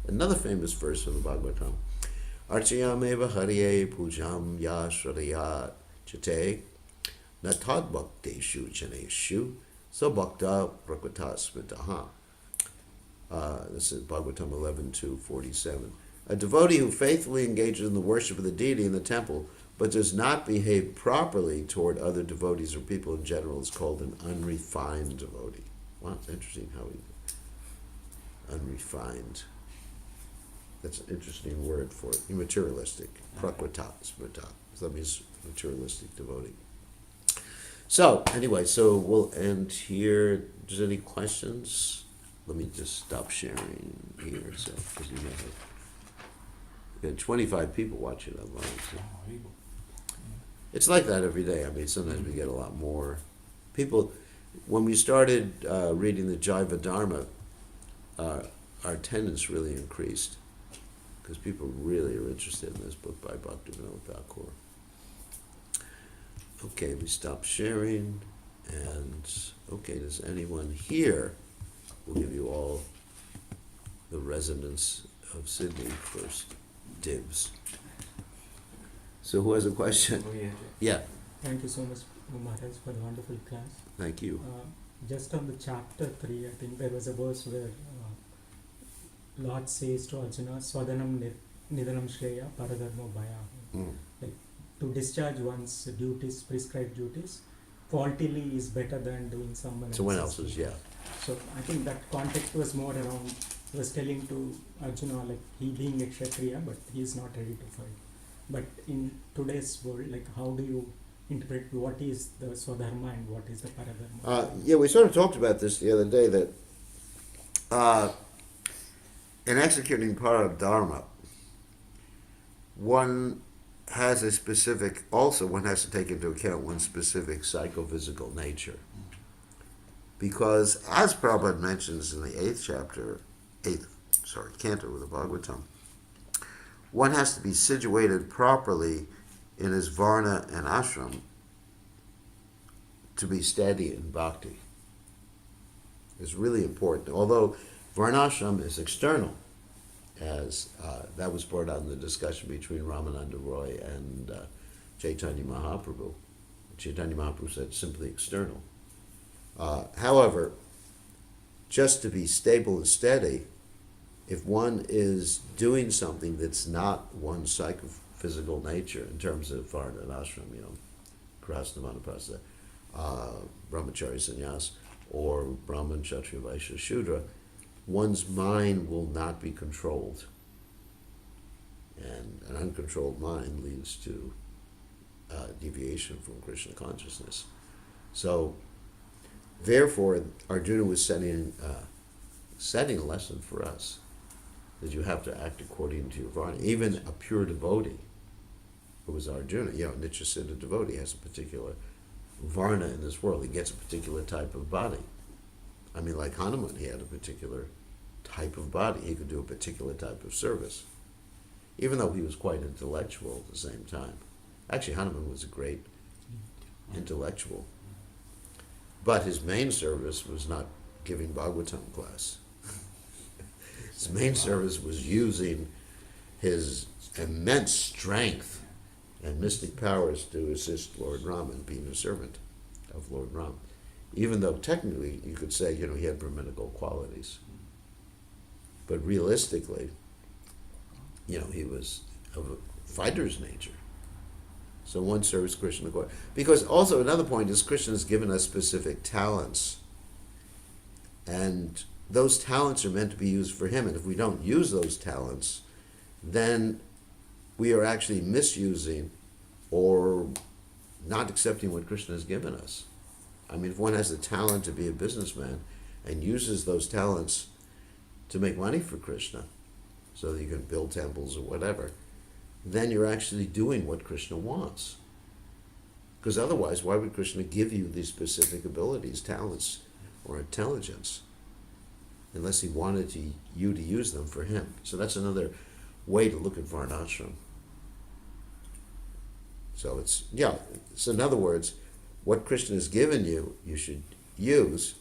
Another famous verse from the Bhagavatam. Archayameva hariye pujam ya shrayat chate natad bhakteshu janeshu sabhakta prakrita smitaha. This is Bhagavatam 11:2-47. A devotee who faithfully engages in the worship of the deity in the temple, but does not behave properly toward other devotees or people in general, is called an unrefined devotee. Wow, it's interesting how unrefined. That's an interesting word for it. Materialistic. Prakrita smrita. So that means materialistic devotee. So, anyway, we'll end here. Is there any questions? Let me just stop sharing here. So, because we had 25 people watching online. So. It's like that every day. I mean, sometimes we get a lot more people. When we started reading the Jaiva Dharma, our attendance really increased because people really are interested in this book by Bhaktivinoda Thakur. Okay, we stop sharing, and okay, does anyone here? We'll give you all the residents of Sydney first dibs. So who has a question? Yeah. Thank you so much, Maharaj, for the wonderful class. Thank you. Just on the chapter 3, I think there was a verse where Lord says to Arjuna, Swadanam Nidanam Shreya Paradharmo Bhaya. Like, to discharge one's duties, prescribed duties, faultily is better than doing someone else's. Yeah. So I think that context was more around, he was telling to Arjuna, like, he being a Kshatriya, but he is not ready to fight. But in today's world, like, how do you interpret what is the Swadharma and what is the Paradharma? Yeah, we sort of talked about this the other day, that in executing Paradharma, one has to take into account one's specific psychophysical nature. Because, as Prabhupada mentions in the 8th canto of the Bhagavatam, one has to be situated properly in his varna and ashram to be steady in bhakti. It's really important. Although varnashram is external, as that was brought out in the discussion between Ramananda Roy and Chaitanya Mahaprabhu. Chaitanya Mahaprabhu said simply external. However, just to be stable and steady, if one is doing something that's not one's psychophysical nature in terms of varna and ashram, Krasna Manaprastha, Brahmachari Sannyas, or Brahman, Kshatriya, Vaishya, Shudra, one's mind will not be controlled. And an uncontrolled mind leads to deviation from Krishna consciousness. So, therefore, Arjuna was setting a lesson for us, that you have to act according to your varna. Even a pure devotee, who was Arjuna, Nityasiddha devotee has a particular varna in this world. He gets a particular type of body. I mean, like Hanuman, he had a particular type of body. He could do a particular type of service, even though he was quite intellectual at the same time. Actually, Hanuman was a great intellectual, but his main service was not giving Bhagavatam class. His main service was using his immense strength and mystic powers to assist Lord Ram and being a servant of Lord Ram. Even though technically you could say, he had Brahminical qualities. But realistically, he was of a fighter's nature. So one serves Krishna according. Because also another point is Krishna has given us specific talents. And those talents are meant to be used for him. And if we don't use those talents, then we are actually misusing or not accepting what Krishna has given us. I mean, if one has the talent to be a businessman and uses those talents to make money for Krishna, so that you can build temples or whatever, then you're actually doing what Krishna wants. Because otherwise, why would Krishna give you these specific abilities, talents, or intelligence, unless he wanted you to use them for him? So that's another way to look at varnashram. So so in other words, what Krishna has given you, you should use,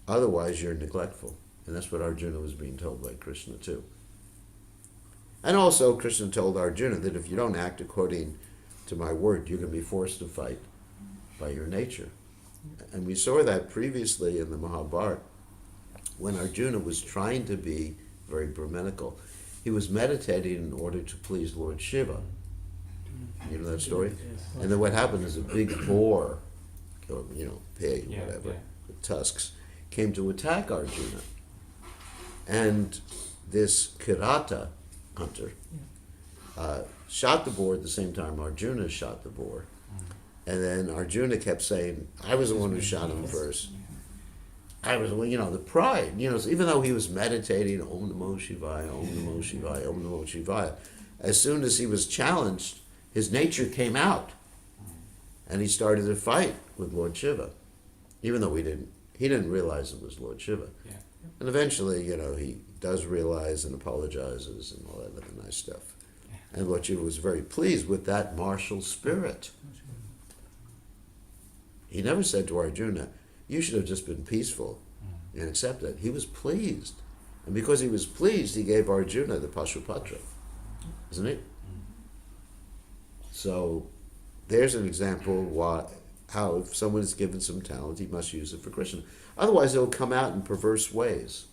otherwise you're neglectful. And that's what Arjuna was being told by Krishna too. And also Krishna told Arjuna that if you don't act according to my word, you're going to be forced to fight by your nature. And we saw that previously in the Mahabharata, when Arjuna was trying to be very Brahminical. He was meditating in order to please Lord Shiva. You know that story? And then what happened is a big boar, or pig, whatever, with tusks, came to attack Arjuna. And this Kirata hunter shot the boar at the same time Arjuna shot the boar. And then Arjuna kept saying, I was the one who shot him first. I was, the pride, even though he was meditating, Om Namo Shivaya, Om Namo Shivaya, Om Namo Shivaya, as soon as he was challenged, his nature came out. And he started to fight with Lord Shiva, even though he didn't realize it was Lord Shiva. Yeah. And eventually, he does realize and apologizes and all that other nice stuff. And Lord Shiva was very pleased with that martial spirit. He never said to Arjuna, you should have just been peaceful and accept it. He was pleased. And because he was pleased, he gave Arjuna the Pashupatra. Isn't it? So there's an example of how if someone is given some talent, he must use it for Krishna. Otherwise, it'll come out in perverse ways.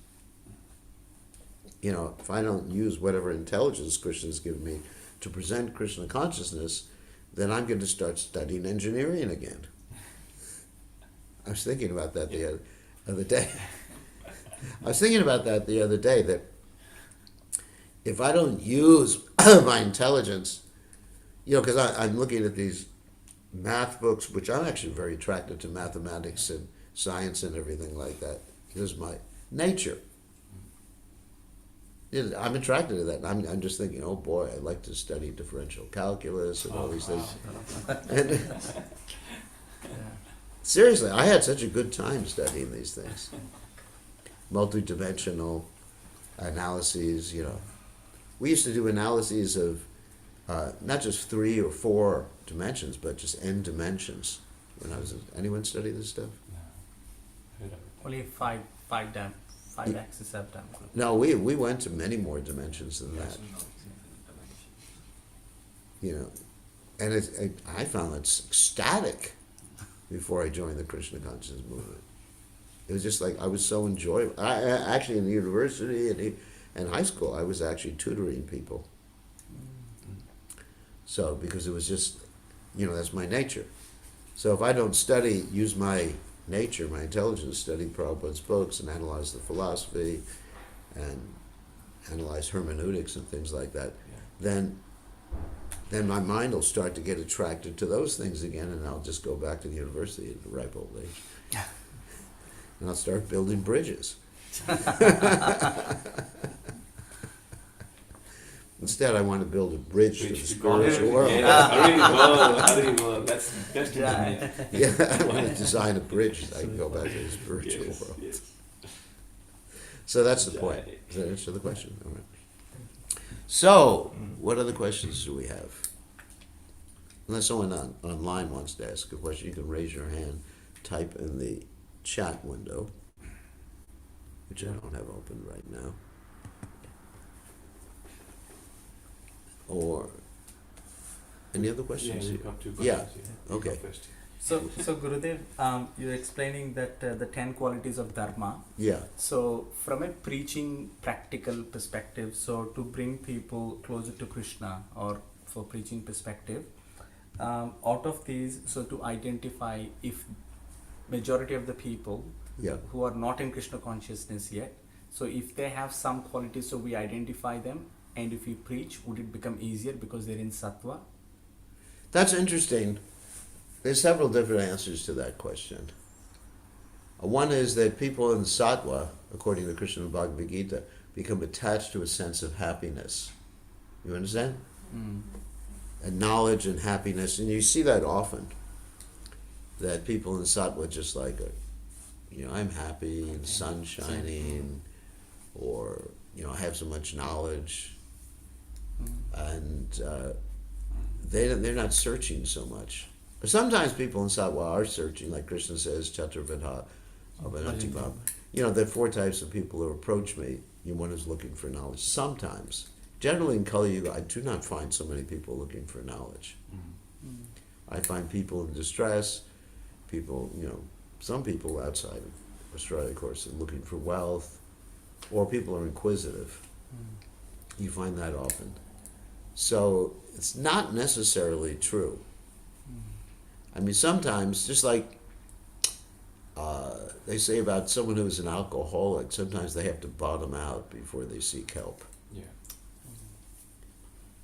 If I don't use whatever intelligence Krishna has given me to present Krishna consciousness, then I'm going to start studying engineering again. I was thinking about that the other day. That if I don't use my intelligence, because I'm looking at these math books, which I'm actually very attracted to mathematics and science and everything like that. Here's my nature. I'm attracted to that. I'm just thinking, oh boy, I'd like to study differential calculus and all these things. And seriously, I had such a good time studying these things. Multidimensional analyses, We used to do analyses of not just 3 or 4 dimensions, but just n dimensions. When I was, anyone study this stuff? No. Heard of it. Only five axis have done. No, we went to many more dimensions than that. You know, and I found it ecstatic before I joined the Krishna consciousness movement. It was just like, I was so enjoyable. I actually, in the university and high school, I was actually tutoring people. So, because it was just, you know, that's my nature. So if I don't use my nature, my intelligence, study Prabhupada's books and analyze the philosophy and analyze hermeneutics and things like that, then my mind will start to get attracted to those things again, and I'll just go back to the university at the ripe old age. And I'll start building bridges. Instead, I want to build a bridge to the spiritual world. Haribol. That's best in Yeah. Yeah, I want to design a bridge so I can go back to the spiritual world. Yes. So that's the point. Does that answer the question? All right. So, what other questions do we have? Unless someone online wants to ask a question, you can raise your hand, type in the chat window, which I don't have open right now. Or any other Yeah, questions? you've got 2 Yeah. questions. You Okay. go first. So Gurudev, you're explaining that the 10 qualities of Dharma. Yeah. So from a preaching practical perspective, so to bring people closer to Krishna, or for preaching perspective, out of these, so to identify if majority of the people Yeah. who are not in Krishna consciousness yet, so if they have some qualities, so we identify them, and if we preach, would it become easier because they're in sattva? That's interesting. There's several different answers to that question. One is that people in sattva, according to Krishna Bhagavad Gita, become attached to a sense of happiness. You understand? And knowledge and happiness, and you see that often. That people in sattva just like, I'm happy, and the sun's shining, or I have so much knowledge, and they're not searching so much. Sometimes people in sattva are searching, like Krishna says, Chaturvidha Abhinanti. There are 4 types of people who approach me. One is looking for knowledge. Sometimes, generally in Kali Yuga, I do not find so many people looking for knowledge. I find people in distress, people, some people outside of Australia, of course, are looking for wealth, or people are inquisitive. You find that often. So it's not necessarily true. I mean, sometimes, just like they say about someone who is an alcoholic, sometimes they have to bottom out before they seek help. Yeah.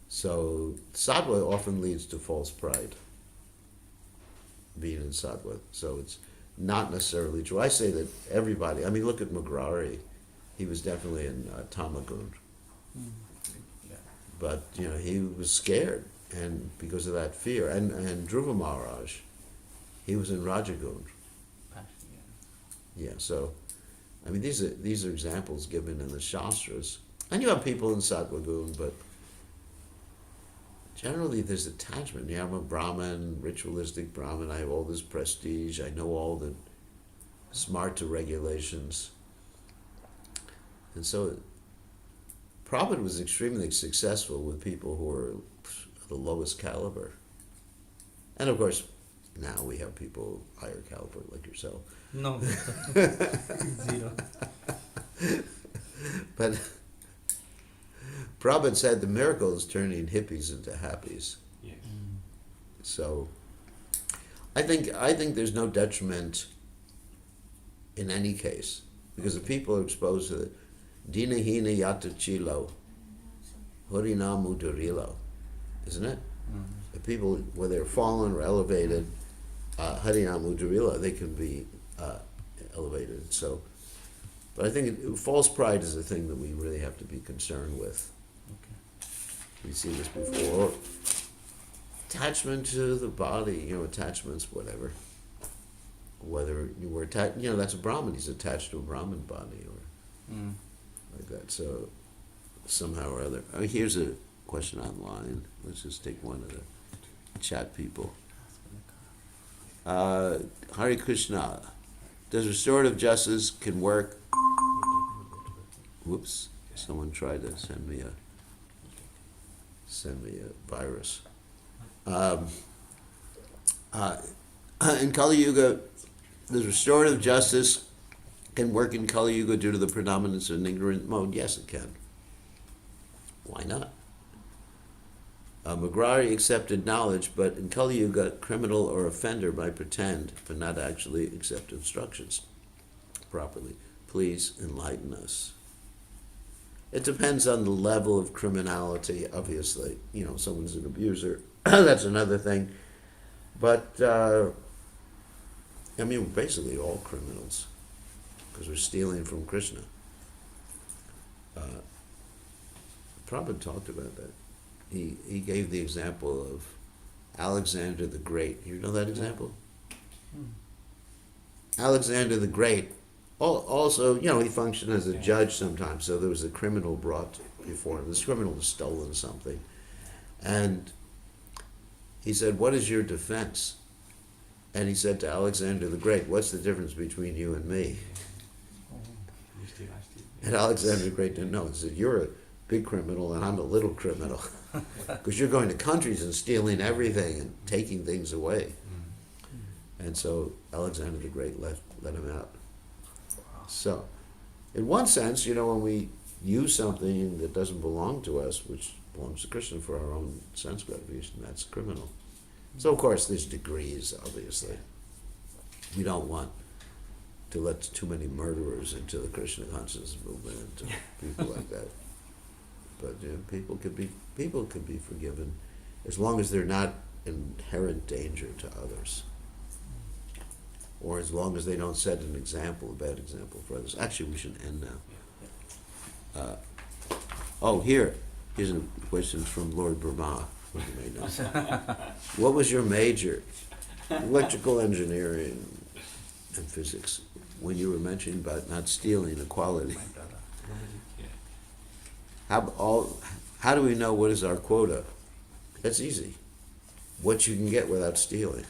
So sattva often leads to false pride, being in sattva. So it's not necessarily true. I say that everybody, look at Magrari. He was definitely in Tamagun. But, he was scared, and because of that fear. And Dhruva Maharaj, he was in Rajagun. Yeah, so, these are examples given in the Shastras. And you have people in Sattva-gun, but generally there's attachment. I'm a Brahmin, ritualistic Brahmin, I have all this prestige, I know all the smarta regulations. And so, Prabhupada was extremely successful with people who were the lowest caliber. And of course, now we have people higher caliber like yourself. No, 0. But Prabhupada said the miracle is turning hippies into happies. Yes. So I think there's no detriment in any case, because if people are exposed to it, Dina hina yata chilo, Harina mudarilo, isn't it? The people, whether they're fallen or elevated, Harina mudarilo, they can be elevated. So, but I think false pride is a thing that we really have to be concerned with. Okay. We see this before. Attachment to the body, attachments, whatever. Whether you were attached, that's a Brahmin. He's attached to a Brahmin body, or like that. So somehow or other. Here's a question online. Let's just take one of the chat people. Hare Krishna. Does restorative justice can work? Whoops! Someone tried to send me a virus. In Kali Yuga, does restorative justice can work in Kali Yuga due to the predominance of an ignorant mode? Yes, it can. Why not? Magrari accepted knowledge, but in Kali Yuga, criminal or offender might pretend, but not actually accept instructions properly. Please enlighten us. It depends on the level of criminality, obviously. You know, someone's an abuser, that's another thing. But, I mean, we're basically all criminals, because we're stealing from Krishna. Prabhupada talked about that. He gave the example of Alexander the Great. You know that example? Alexander the Great, also, you know, he functioned as a judge sometimes. So there was a criminal brought before him. This criminal had stolen something. And he said, "What is your defense?" And he said to Alexander the Great, "What's the difference between you and me?" And Alexander the Great didn't know. He said, "You're a big criminal and I'm a little criminal." Because you're going to countries and stealing everything and taking things away. And so Alexander the Great let him out. So, in one sense, you know, when we use something that doesn't belong to us, which belongs to Krishna for our own sense gratification, that's criminal. So, of course, there's degrees, obviously. We don't want to let too many murderers into the Krishna consciousness movement, or people like that. But you know, people could be forgiven as long as they're not inherent danger to others, or as long as they don't set an example, a bad example for others. Actually, we should end now. Here's a question from Lord Brahma. What was your major? Electrical engineering and physics. When you were mentioning about not stealing equality. How do we know what is our quota? That's easy. What you can get without stealing.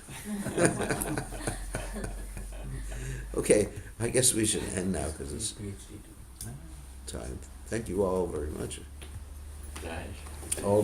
Okay, I guess we should end now because it's time. Thank you all very much. All